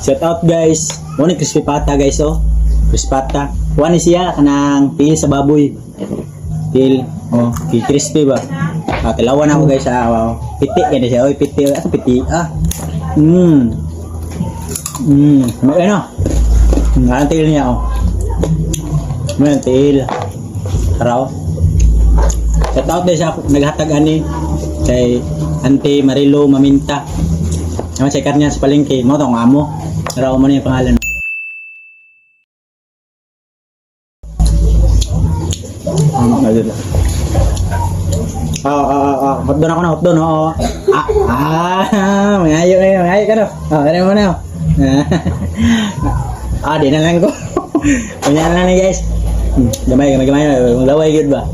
Shout out guys. Mo ni crispy pata guys oh. Crispy pata. Wani siya kanang til sa baboy. Til oh, crispy ba. Tilawan ako guys wow. Piti kaya siya. Oy, piti. Ato piti. May ano? Ang til niya oh. May til. Haraw. Shout out din siya naghatag ani kay Auntie Marilo Maminta. Naman check niya sa palengke. Mo tong amo. Haraw mo na yung pangalan. Hotdon ako na, hotdon. Mangayo ka no. Ano mo na. Di na lang ko. Kanya na lang guys. Gamay. Maglaway good ba?